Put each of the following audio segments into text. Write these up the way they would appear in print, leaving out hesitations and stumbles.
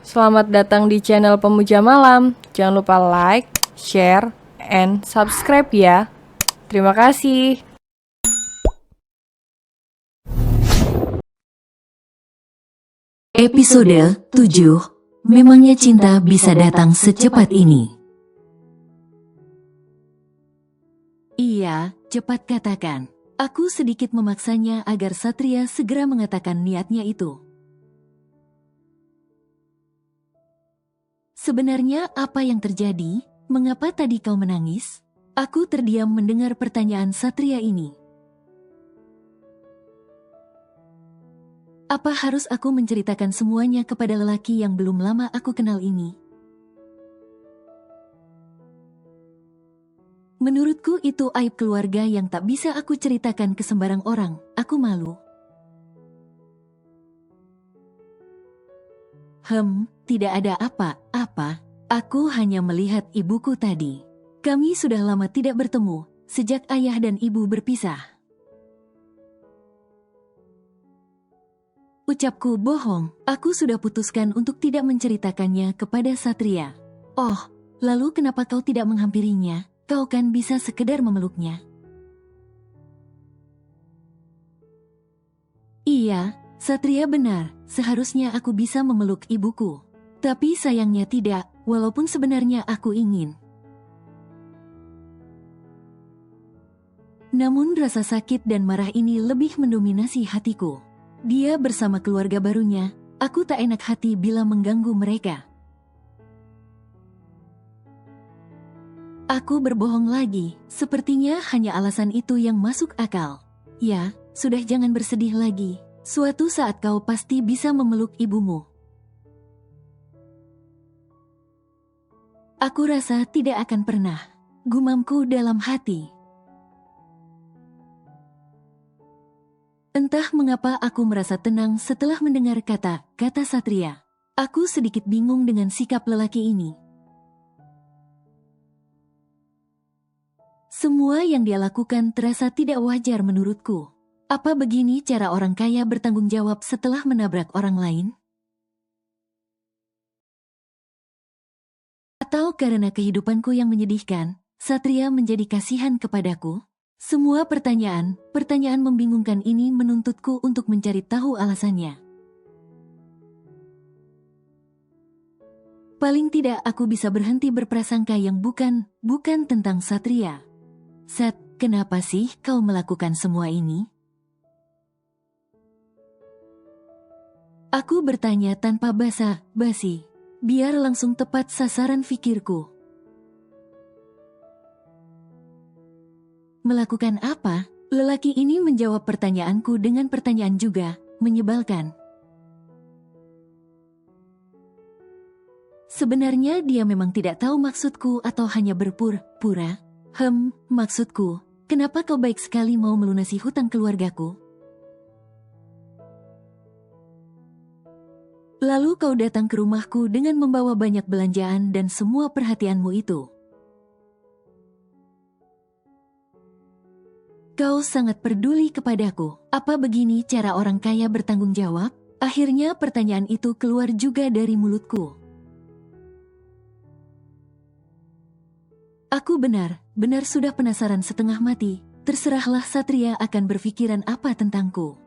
Selamat datang di channel Pemuja Malam. Jangan lupa like, share, and subscribe ya. Terima kasih. Episode 7. Memangnya cinta bisa datang secepat ini? Iya, cepat katakan. Aku sedikit memaksanya agar Satria segera mengatakan niatnya itu. Sebenarnya apa yang terjadi? Mengapa tadi kau menangis? Aku terdiam mendengar pertanyaan Satria ini. Apa harus aku menceritakan semuanya kepada lelaki yang belum lama aku kenal ini? Menurutku itu aib keluarga yang tak bisa aku ceritakan ke sembarang orang. Aku malu. Tidak ada apa-apa. Aku hanya melihat ibuku tadi. Kami sudah lama tidak bertemu, sejak ayah dan ibu berpisah. Ucapku bohong, aku sudah putuskan untuk tidak menceritakannya kepada Satria. Oh, lalu kenapa kau tidak menghampirinya? Kau kan bisa sekedar memeluknya. Iya, Satria benar, seharusnya aku bisa memeluk ibuku. Tapi sayangnya tidak, walaupun sebenarnya aku ingin. Namun rasa sakit dan marah ini lebih mendominasi hatiku. Dia bersama keluarga barunya, aku tak enak hati bila mengganggu mereka. Aku berbohong lagi, sepertinya hanya alasan itu yang masuk akal. Ya, sudah jangan bersedih lagi. Suatu saat kau pasti bisa memeluk ibumu. Aku rasa tidak akan pernah. Gumamku dalam hati. Entah mengapa aku merasa tenang setelah mendengar kata-kata Satria. Aku sedikit bingung dengan sikap lelaki ini. Semua yang dia lakukan terasa tidak wajar menurutku. Apa begini cara orang kaya bertanggung jawab setelah menabrak orang lain? Atau karena kehidupanku yang menyedihkan, Satria menjadi kasihan kepadaku? Semua pertanyaan membingungkan ini menuntutku untuk mencari tahu alasannya. Paling tidak aku bisa berhenti berprasangka yang bukan tentang Satria. Sat, kenapa sih kau melakukan semua ini? Aku bertanya tanpa basa-basi, biar langsung tepat sasaran pikirku. Melakukan apa? Lelaki ini menjawab pertanyaanku dengan pertanyaan juga, menyebalkan. Sebenarnya dia memang tidak tahu maksudku atau hanya berpura-pura. Maksudku, kenapa kau baik sekali mau melunasi hutang keluargaku? Lalu kau datang ke rumahku dengan membawa banyak belanjaan dan semua perhatianmu itu. Kau sangat peduli kepadaku. Apa begini cara orang kaya bertanggung jawab? Akhirnya pertanyaan itu keluar juga dari mulutku. Aku benar sudah penasaran setengah mati. Terserahlah Satria akan berpikiran apa tentangku.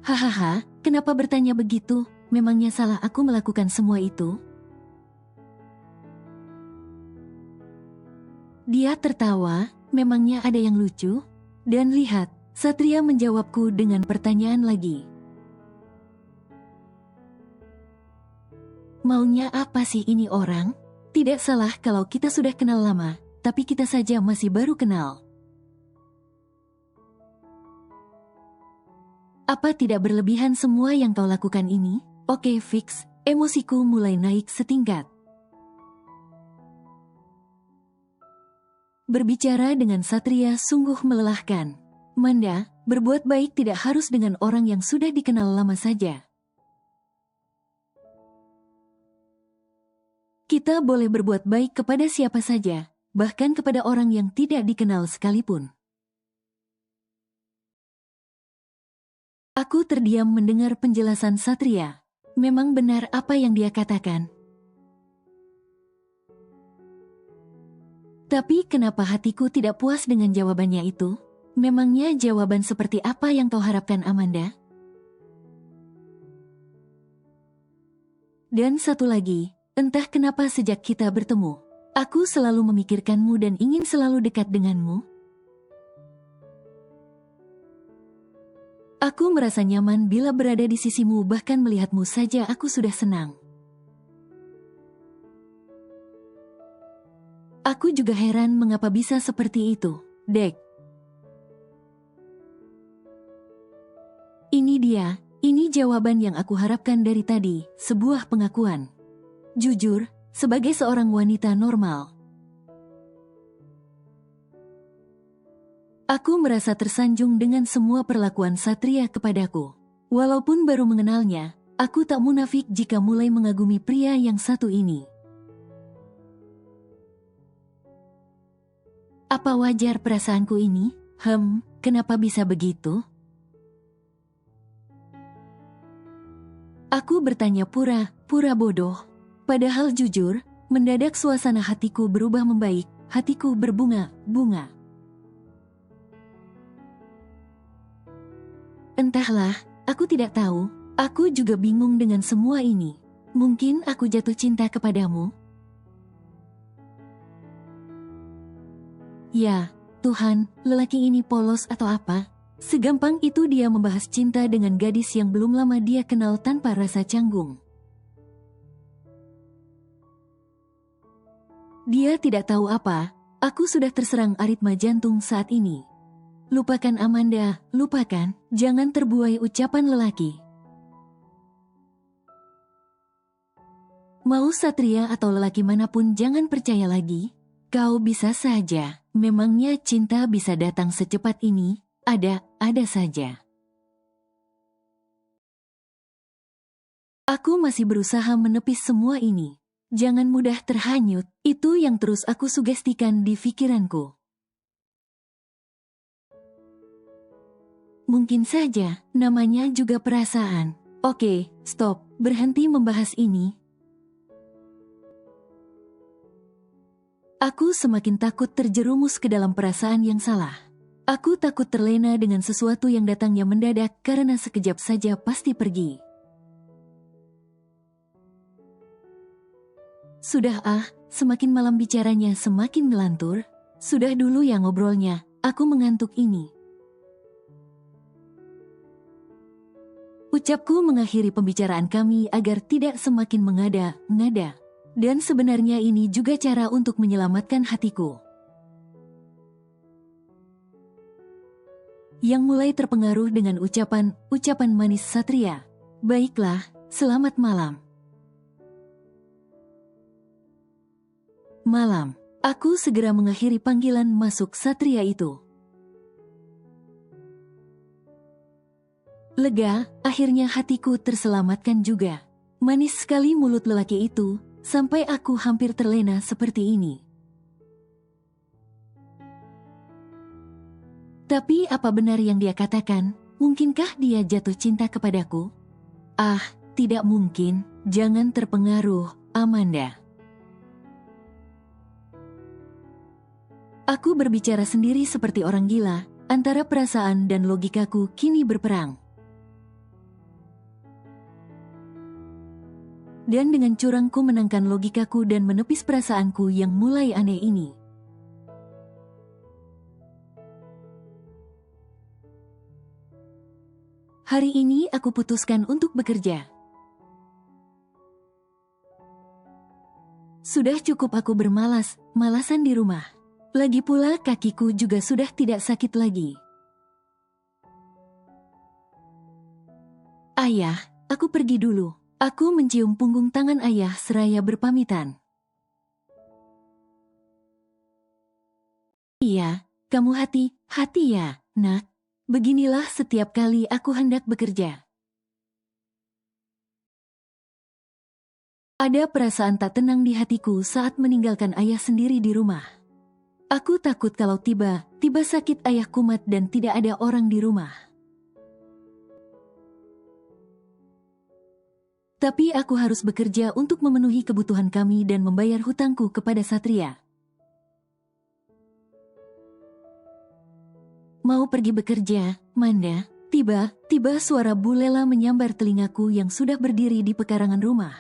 Hahaha, kenapa bertanya begitu? Memangnya salah aku melakukan semua itu? Dia tertawa, memangnya ada yang lucu? Dan lihat, Satria menjawabku dengan pertanyaan lagi. Maunya apa sih ini orang? Tidak salah kalau kita sudah kenal lama, tapi kita saja masih baru kenal. Apa tidak berlebihan semua yang kau lakukan ini? Oke, fix. Emosiku mulai naik setingkat. Berbicara dengan Satria sungguh melelahkan. Manda, berbuat baik tidak harus dengan orang yang sudah dikenal lama saja. Kita boleh berbuat baik kepada siapa saja, bahkan kepada orang yang tidak dikenal sekalipun. Aku terdiam mendengar penjelasan Satria. Memang benar apa yang dia katakan. Tapi kenapa hatiku tidak puas dengan jawabannya itu? Memangnya jawaban seperti apa yang kau harapkan, Amanda? Dan satu lagi, entah kenapa sejak kita bertemu, aku selalu memikirkanmu dan ingin selalu dekat denganmu. Aku merasa nyaman bila berada di sisimu, bahkan melihatmu saja aku sudah senang. Aku juga heran mengapa bisa seperti itu, Dek. Ini jawaban yang aku harapkan dari tadi, sebuah pengakuan. Jujur, sebagai seorang wanita normal. Aku merasa tersanjung dengan semua perlakuan Satria kepadaku. Walaupun baru mengenalnya, aku tak munafik jika mulai mengagumi pria yang satu ini. Apa wajar perasaanku ini? Kenapa bisa begitu? Aku bertanya pura-pura bodoh. Padahal jujur, mendadak suasana hatiku berubah membaik, hatiku berbunga-bunga. Entahlah, aku tidak tahu, aku juga bingung dengan semua ini. Mungkin aku jatuh cinta kepadamu? Ya, Tuhan, lelaki ini polos atau apa? Segampang itu dia membahas cinta dengan gadis yang belum lama dia kenal tanpa rasa canggung. Dia tidak tahu apa, aku sudah terserang aritma jantung saat ini. Lupakan Amanda, lupakan, jangan terbuai ucapan lelaki. Mau Satria atau lelaki manapun jangan percaya lagi. Kau bisa saja, memangnya cinta bisa datang secepat ini? Ada saja. Aku masih berusaha menepis semua ini. Jangan mudah terhanyut, itu yang terus aku sugestikan di pikiranku. Mungkin saja, namanya juga perasaan. Oke, stop, berhenti membahas ini. Aku semakin takut terjerumus ke dalam perasaan yang salah. Aku takut terlena dengan sesuatu yang datangnya mendadak karena sekejap saja pasti pergi. Sudah semakin malam bicaranya semakin ngelantur. Sudah dulu ya ngobrolnya, aku mengantuk ini. Ucapku mengakhiri pembicaraan kami agar tidak semakin mengada-ngada. Dan sebenarnya ini juga cara untuk menyelamatkan hatiku. Yang mulai terpengaruh dengan ucapan manis Satria. Baiklah, selamat malam. Malam, aku segera mengakhiri panggilan masuk Satria itu. Lega, akhirnya hatiku terselamatkan juga. Manis sekali mulut lelaki itu, sampai aku hampir terlena seperti ini. Tapi apa benar yang dia katakan? Mungkinkah dia jatuh cinta kepadaku? Tidak mungkin, jangan terpengaruh, Amanda. Aku berbicara sendiri seperti orang gila, antara perasaan dan logikaku kini berperang. Dan dengan curangku menangkan logikaku dan menepis perasaanku yang mulai aneh ini. Hari ini aku putuskan untuk bekerja. Sudah cukup aku malasan di rumah. Lagi pula kakiku juga sudah tidak sakit lagi. Ayah, aku pergi dulu. Aku mencium punggung tangan ayah seraya berpamitan. Iya, kamu hati-hati ya, nak. Beginilah setiap kali aku hendak bekerja. Ada perasaan tak tenang di hatiku saat meninggalkan ayah sendiri di rumah. Aku takut kalau tiba-tiba sakit ayah kumat dan tidak ada orang di rumah. Tapi aku harus bekerja untuk memenuhi kebutuhan kami dan membayar hutangku kepada Satria. Mau pergi bekerja, Manda? Tiba-tiba suara Bu Lela menyambar telingaku yang sudah berdiri di pekarangan rumah.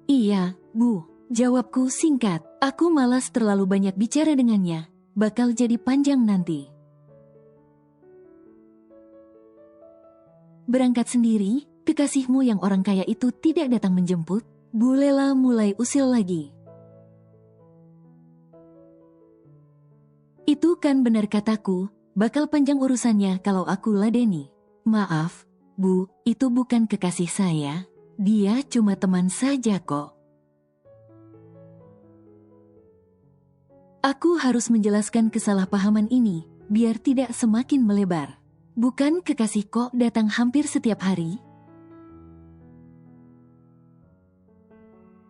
Iya, Bu. Jawabku singkat. Aku malas terlalu banyak bicara dengannya. Bakal jadi panjang nanti. Berangkat sendiri, kekasihmu yang orang kaya itu tidak datang menjemput? Bu Lela mulai usil lagi. Itu kan benar kataku, bakal panjang urusannya kalau aku ladeni. Maaf, Bu, itu bukan kekasih saya. Dia cuma teman saja kok. Aku harus menjelaskan kesalahpahaman ini, biar tidak semakin melebar. Bukan kekasih kok datang hampir setiap hari?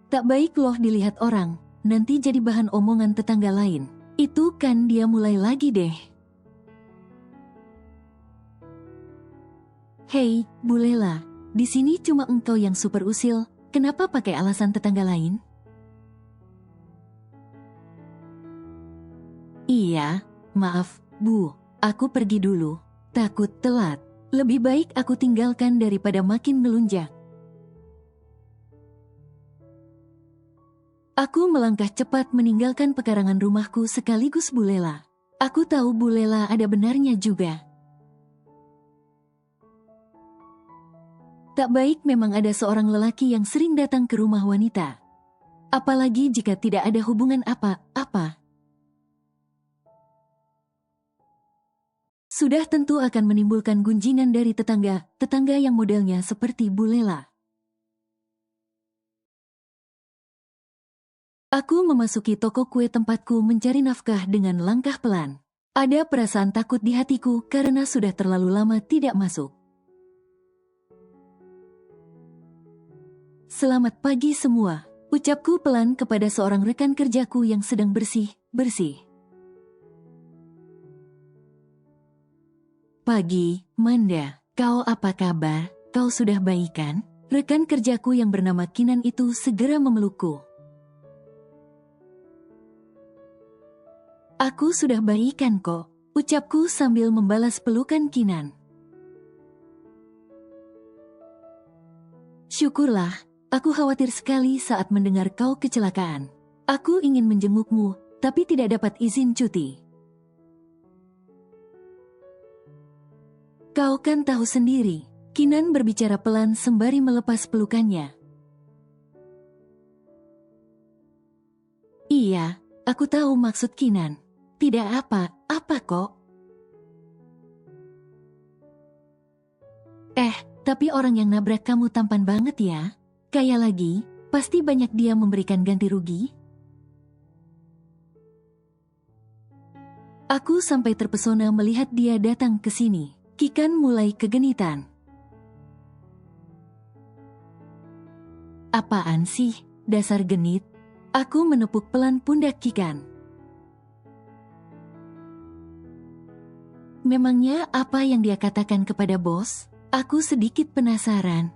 Tak baik loh dilihat orang, nanti jadi bahan omongan tetangga lain. Itu kan dia mulai lagi deh. Hei, Bu Lela, di sini cuma engkau yang super usil, kenapa pakai alasan tetangga lain? Iya, maaf, Bu, aku pergi dulu. Takut telat. Lebih baik aku tinggalkan daripada makin melunjak. Aku melangkah cepat meninggalkan pekarangan rumahku sekaligus Bu Lela. Aku tahu Bu Lela ada benarnya juga. Tak baik memang ada seorang lelaki yang sering datang ke rumah wanita. Apalagi jika tidak ada hubungan apa-apa. Sudah tentu akan menimbulkan gunjingan dari tetangga yang modelnya seperti Bu Lela. Aku memasuki toko kue tempatku mencari nafkah dengan langkah pelan. Ada perasaan takut di hatiku karena sudah terlalu lama tidak masuk. Selamat pagi semua, ucapku pelan kepada seorang rekan kerjaku yang sedang bersih-bersih. Pagi, Manda, kau apa kabar? Kau sudah baik kan? Rekan kerjaku yang bernama Kinan itu segera memelukku. Aku sudah baikan kok, ucapku sambil membalas pelukan Kinan. Syukurlah, aku khawatir sekali saat mendengar kau kecelakaan. Aku ingin menjengukmu, tapi tidak dapat izin cuti. Kau kan tahu sendiri, Kinan berbicara pelan sembari melepas pelukannya. Iya, aku tahu maksud Kinan. Tidak apa-apa kok. Tapi orang yang nabrak kamu tampan banget ya. Kaya lagi, pasti banyak dia memberikan ganti rugi. Aku sampai terpesona melihat dia datang ke sini. Kikan mulai kegenitan. Apaan sih, dasar genit? Aku menepuk pelan pundak Kikan. Memangnya apa yang dia katakan kepada bos? Aku sedikit penasaran.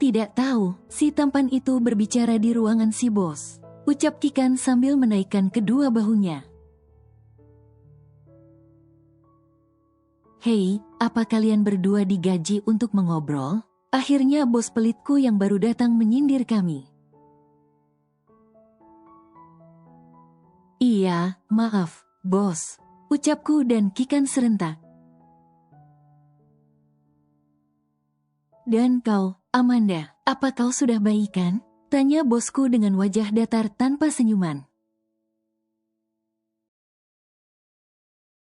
Tidak tahu, si tampan itu berbicara di ruangan si bos. Ucap Kikan sambil menaikkan kedua bahunya. Hei, apa kalian berdua digaji untuk mengobrol? Akhirnya bos pelitku yang baru datang menyindir kami. Iya, maaf, bos. Ucapku dan Kikan serentak. Dan kau, Amanda, apa kau sudah baikan? Tanya bosku dengan wajah datar tanpa senyuman.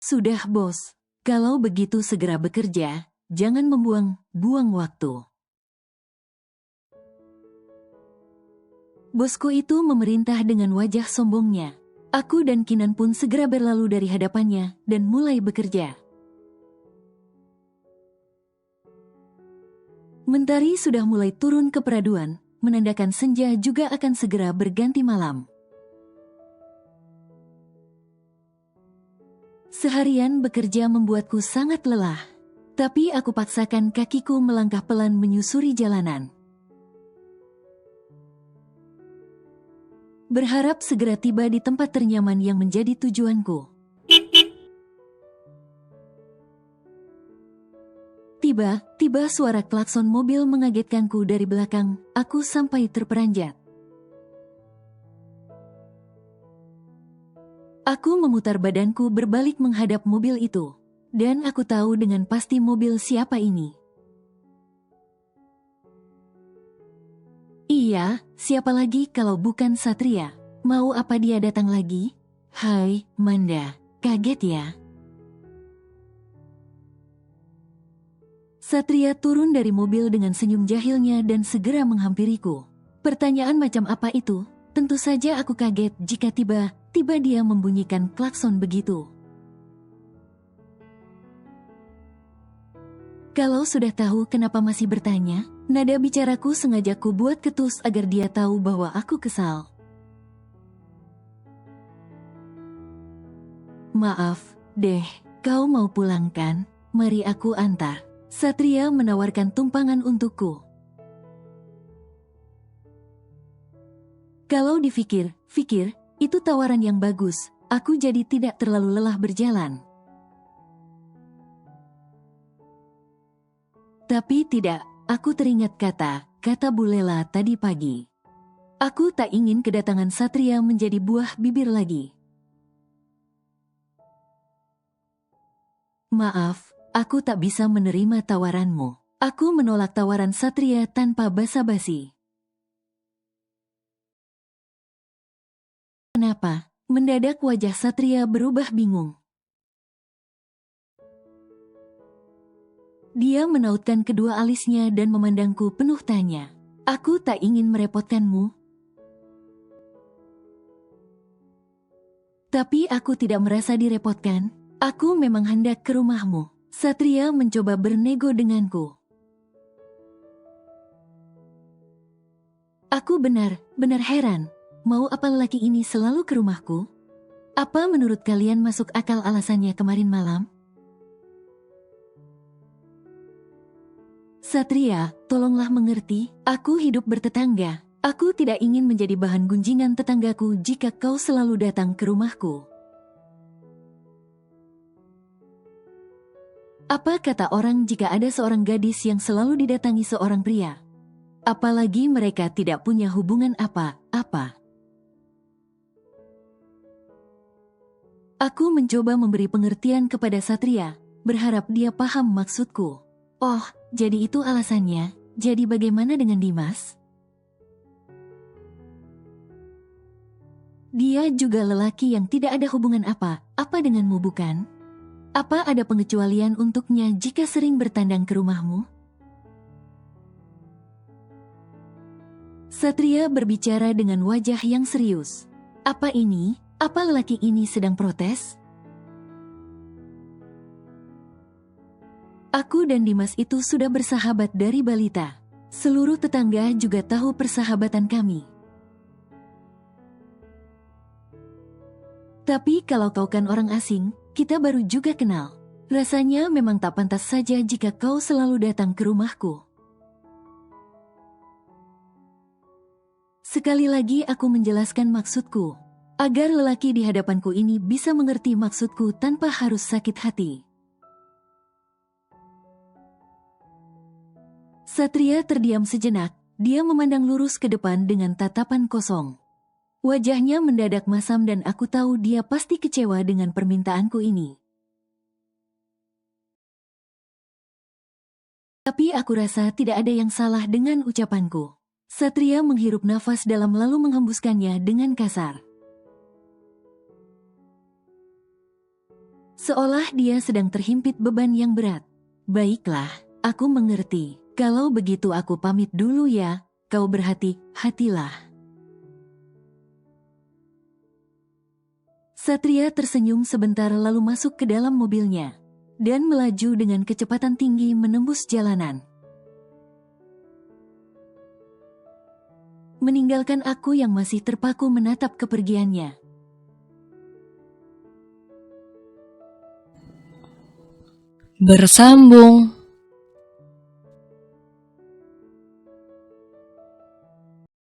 Sudah bos, kalau begitu segera bekerja, jangan membuang-buang waktu. Bosku itu memerintah dengan wajah sombongnya. Aku dan Kinan pun segera berlalu dari hadapannya dan mulai bekerja. Mentari sudah mulai turun ke peraduan, menandakan senja juga akan segera berganti malam. Seharian bekerja membuatku sangat lelah. Tapi aku paksakan kakiku melangkah pelan menyusuri jalanan. Berharap segera tiba di tempat ternyaman yang menjadi tujuanku. Tiba-tiba suara klakson mobil mengagetkanku dari belakang. Aku sampai terperanjat. Aku memutar badanku berbalik menghadap mobil itu. Dan aku tahu dengan pasti mobil siapa ini. Iya, siapa lagi kalau bukan Satria? Mau apa dia datang lagi? Hai, Manda. Kaget ya? Satria turun dari mobil dengan senyum jahilnya dan segera menghampiriku. Pertanyaan macam apa itu? Tentu saja aku kaget jika tiba-tiba dia membunyikan klakson begitu. Kalau sudah tahu kenapa masih bertanya, nada bicaraku sengaja ku buat ketus agar dia tahu bahwa aku kesal. Maaf, deh, kau mau pulang kan? Mari aku antar. Satria menawarkan tumpangan untukku. Kalau dipikir-fikir, itu tawaran yang bagus. Aku jadi tidak terlalu lelah berjalan. Tapi tidak, aku teringat kata Bu Lela tadi pagi. Aku tak ingin kedatangan Satria menjadi buah bibir lagi. Maaf, aku tak bisa menerima tawaranmu. Aku menolak tawaran Satria tanpa basa-basi. Kenapa? Mendadak wajah Satria berubah bingung. Dia menautkan kedua alisnya dan memandangku penuh tanya. Aku tak ingin merepotkanmu. Tapi aku tidak merasa direpotkan. Aku memang hendak ke rumahmu. Satria mencoba bernego denganku. Aku benar-benar heran. Mau apa lelaki ini selalu ke rumahku? Apa menurut kalian masuk akal alasannya kemarin malam? Satria, tolonglah mengerti, aku hidup bertetangga. Aku tidak ingin menjadi bahan gunjingan tetanggaku jika kau selalu datang ke rumahku. Apa kata orang jika ada seorang gadis yang selalu didatangi seorang pria? Apalagi mereka tidak punya hubungan apa-apa. Aku mencoba memberi pengertian kepada Satria, berharap dia paham maksudku. Oh, jadi itu alasannya. Jadi bagaimana dengan Dimas? Dia juga lelaki yang tidak ada hubungan apa denganmu bukan? Apa ada pengecualian untuknya jika sering bertandang ke rumahmu? Satria berbicara dengan wajah yang serius. Apa ini? Apa lelaki ini sedang protes? Aku dan Dimas itu sudah bersahabat dari balita. Seluruh tetangga juga tahu persahabatan kami. Tapi kalau kau kan orang asing, kita baru juga kenal. Rasanya memang tak pantas saja jika kau selalu datang ke rumahku. Sekali lagi aku menjelaskan maksudku, agar lelaki di hadapanku ini bisa mengerti maksudku tanpa harus sakit hati. Satria terdiam sejenak, dia memandang lurus ke depan dengan tatapan kosong. Wajahnya mendadak masam dan aku tahu dia pasti kecewa dengan permintaanku ini. Tapi aku rasa tidak ada yang salah dengan ucapanku. Satria menghirup nafas dalam lalu menghembuskannya dengan kasar. Seolah dia sedang terhimpit beban yang berat. Baiklah, aku mengerti. Kalau begitu aku pamit dulu ya, kau berhati-hatilah. Satria tersenyum sebentar lalu masuk ke dalam mobilnya, dan melaju dengan kecepatan tinggi menembus jalanan. Meninggalkan aku yang masih terpaku menatap kepergiannya. Bersambung.